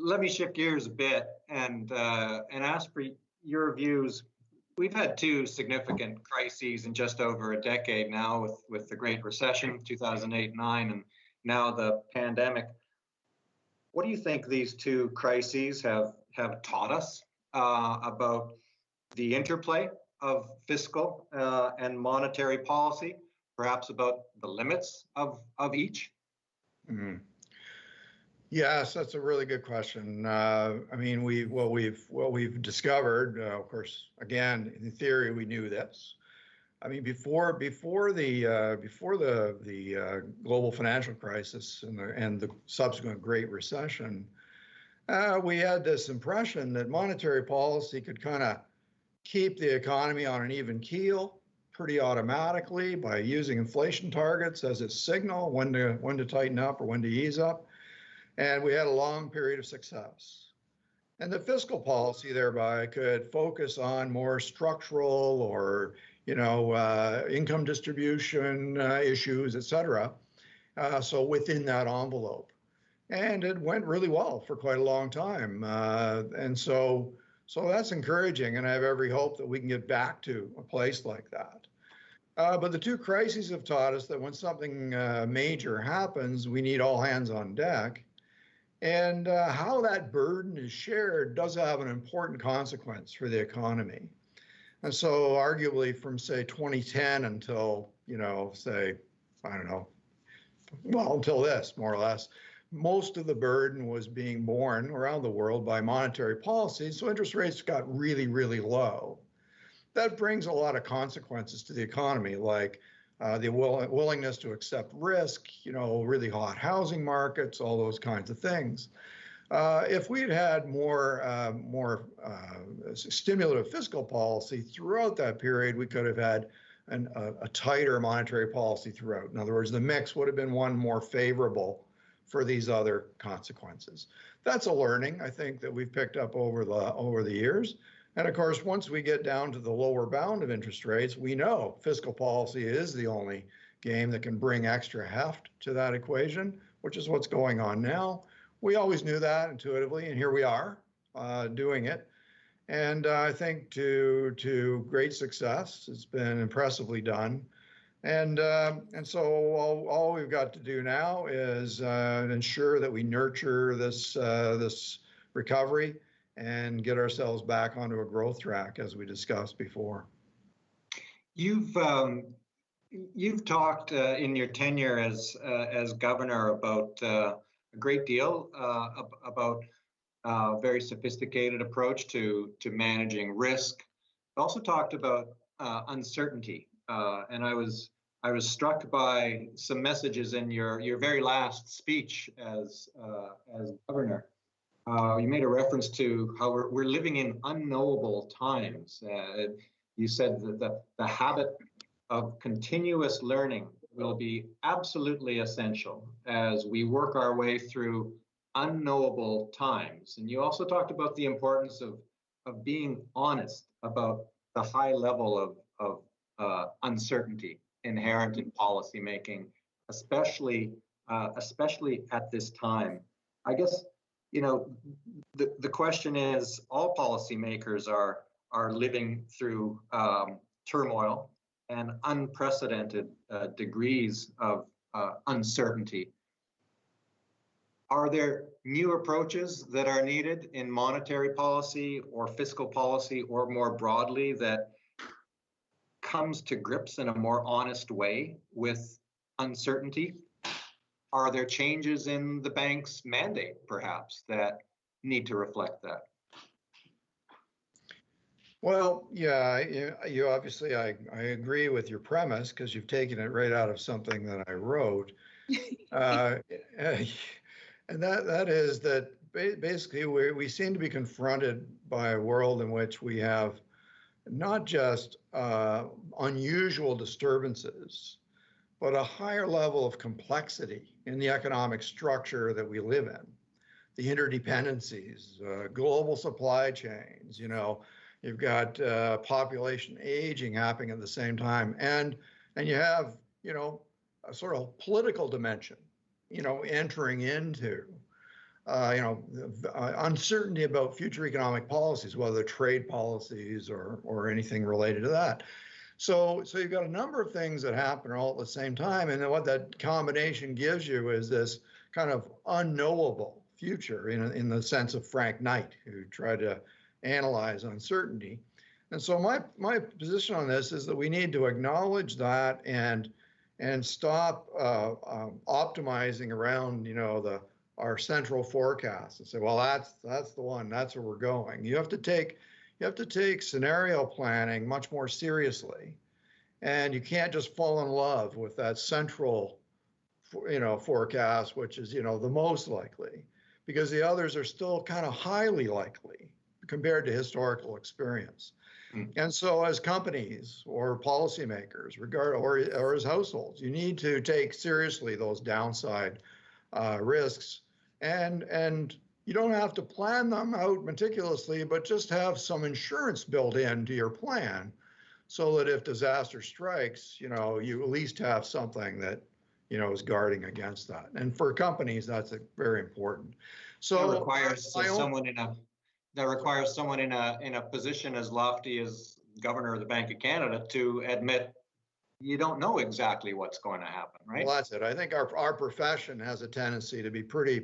let me shift gears a bit and ask for your views. We've had two significant crises in just over a decade now, with the Great Recession, 2008-9, and now the pandemic. What do you think these two crises have taught us about the interplay of fiscal and monetary policy, perhaps about the limits of each? Mm-hmm. Yes, that's a really good question. I mean, what we've discovered, of course, again, in theory, we knew this. I mean, before the global financial crisis and the subsequent Great Recession, we had this impression that monetary policy could kind of keep the economy on an even keel pretty automatically by using inflation targets as a signal when to tighten up or when to ease up. And we had a long period of success. And the fiscal policy thereby could focus on more structural or income distribution issues, et cetera. So within that envelope. And it went really well for quite a long time. And so that's encouraging. And I have every hope that we can get back to a place like that. But the two crises have taught us that when something major happens, we need all hands on deck. And how that burden is shared does have an important consequence for the economy. And so arguably from, say, 2010 until, say, I don't know, well, until this, more or less, most of the burden was being borne around the world by monetary policy. So interest rates got really, really low. That brings a lot of consequences to the economy, like the willingness to accept risk, really hot housing markets, all those kinds of things. If we'd had more stimulative fiscal policy throughout that period, we could have had a tighter monetary policy throughout. In other words, the mix would have been one more favorable for these other consequences. That's a learning, I think, that we've picked up over the years. And of course, once we get down to the lower bound of interest rates, we know fiscal policy is the only game that can bring extra heft to that equation, which is what's going on now. We always knew that intuitively, and here we are doing it. And I think to great success. It's been impressively done. And so all we've got to do now is ensure that we nurture this recovery and get ourselves back onto a growth track, as we discussed before. You've talked in your tenure as governor about a great deal about a very sophisticated approach to managing risk. You also talked about uncertainty, and I was struck by some messages in your very last speech as governor. You made a reference to how we're living in unknowable times. You said that the habit of continuous learning will be absolutely essential as we work our way through unknowable times. And you also talked about the importance of being honest about the high level of uncertainty inherent in policymaking, especially at this time. I guess, the question is, all policymakers are living through turmoil and unprecedented degrees of uncertainty. Are there new approaches that are needed in monetary policy or fiscal policy, or more broadly, that comes to grips in a more honest way with uncertainty? Are there changes in the bank's mandate, perhaps, that need to reflect that? Well, yeah, you obviously, I agree with your premise, because you've taken it right out of something that I wrote. And that is that basically we seem to be confronted by a world in which we have not just unusual disturbances, but a higher level of complexity in the economic structure that we live in. The interdependencies, global supply chains, you've got population aging happening at the same time. And you have, a sort of political dimension, entering into uncertainty about future economic policies, whether trade policies or anything related to that. So you've got a number of things that happen all at the same time, and then what that combination gives you is this kind of unknowable future in the sense of Frank Knight, who tried to analyze uncertainty. And so my position on this is that we need to acknowledge that and stop optimizing around our central forecast and say, well, that's the one, that's where we're going. You have to take scenario planning much more seriously, and you can't just fall in love with that central forecast, which is the most likely, because the others are still kind of highly likely compared to historical experience. And so as companies or policymakers, or as households, you need to take seriously those downside risks, and you don't have to plan them out meticulously, but just have some insurance built into your plan so that if disaster strikes, you at least have something that is guarding against that. And for companies, that's very important. So that requires someone in a position as lofty as Governor of the Bank of Canada to admit you don't know exactly what's going to happen, right? Well, that's it. I think our profession has a tendency to be pretty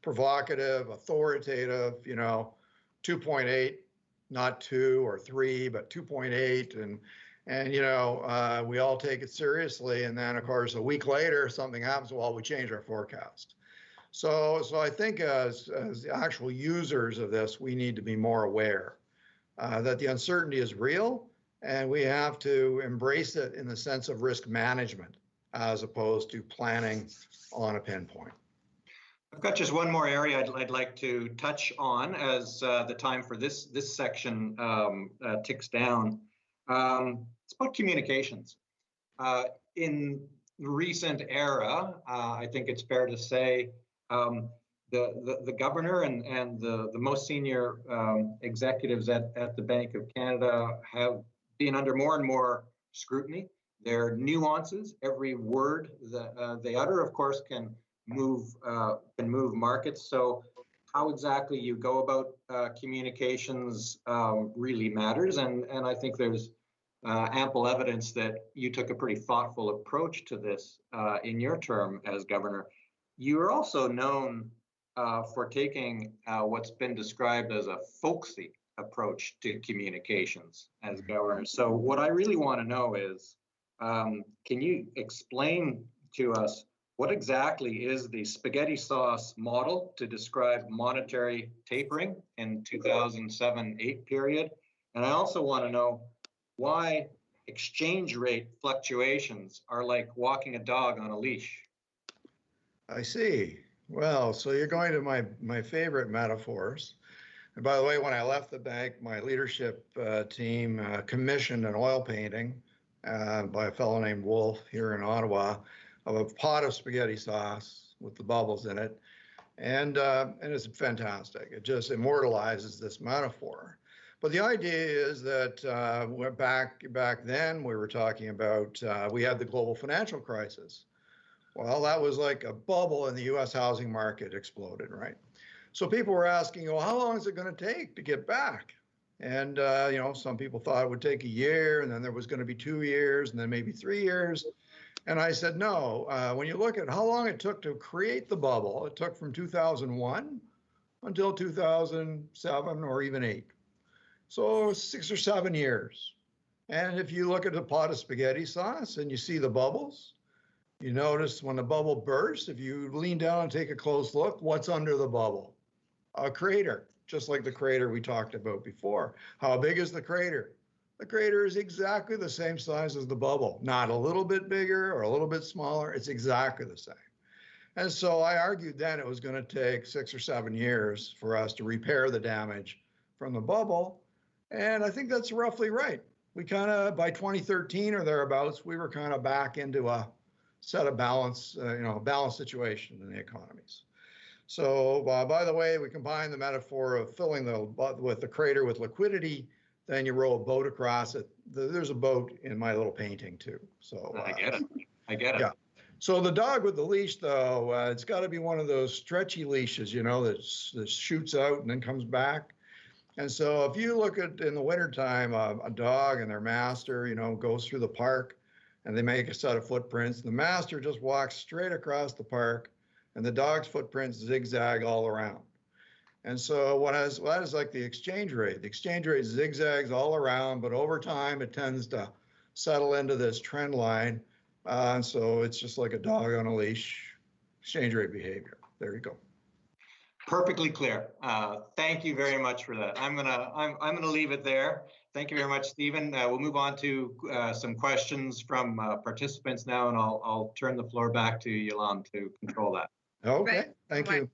provocative, authoritative, 2.8, not 2 or 3, but 2.8, and we all take it seriously. And then, of course, a week later, something happens. Well, we change our forecast. So I think as actual users of this, we need to be more aware that the uncertainty is real, and we have to embrace it in the sense of risk management as opposed to planning on a pinpoint. I've got just one more area I'd like to touch on as the time for this section ticks down. It's about communications. In the recent era, I think it's fair to say the governor and the most senior executives at the Bank of Canada have been under more and more scrutiny. Their nuances, every word that they utter, of course, can move markets. So how exactly you go about communications really matters. And I think there's ample evidence that you took a pretty thoughtful approach to this in your term as governor. You are also known for taking what's been described as a folksy approach to communications as governor. So what I really want to know is, can you explain to us what exactly is the spaghetti sauce model to describe monetary tapering in 2007-8 period? And I also want to know why exchange rate fluctuations are like walking a dog on a leash. I see. Well, so you're going to my favorite metaphors. And by the way, when I left the bank, my leadership team commissioned an oil painting by a fellow named Wolf here in Ottawa of a pot of spaghetti sauce with the bubbles in it. And it's fantastic. It just immortalizes this metaphor. But the idea is that back then we were talking about, we had the global financial crisis. Well, that was like a bubble in the US housing market exploded, right? So people were asking, well, how long is it going to take to get back? And, some people thought it would take a year, and then there was going to be 2 years, and then maybe 3 years. And I said, no, when you look at how long it took to create the bubble, it took from 2001 until 2007 or even 8. So 6 or 7 years. And if you look at a pot of spaghetti sauce and you see the bubbles, you notice when the bubble bursts, if you lean down and take a close look, what's under the bubble? A crater, just like the crater we talked about before. How big is the crater? The crater is exactly the same size as the bubble, not a little bit bigger or a little bit smaller. It's exactly the same. And so I argued then it was going to take 6 or 7 years for us to repair the damage from the bubble. And I think that's roughly right. We kind of, by 2013 or thereabouts, we were kind of back into a set of balance, balanced situation in the economies. So by the way, we combine the metaphor of filling the crater with liquidity, then you row a boat across it. There's a boat in my little painting too. So I get it. Yeah. So the dog with the leash, though, it's got to be one of those stretchy leashes, that shoots out and then comes back. And so if you look at in the wintertime, a dog and their master, goes through the park and they make a set of footprints. The master just walks straight across the park and the dog's footprints zigzag all around. And so that is like the exchange rate. The exchange rate zigzags all around, but over time it tends to settle into this trend line. And so it's just like a dog on a leash, exchange rate behavior. There you go. Perfectly clear. Thank you very much for that. I'm gonna leave it there. Thank you very much, Stephen. We'll move on to some questions from participants now, and I'll turn the floor back to Yolande to control that. Okay, Right. thank you.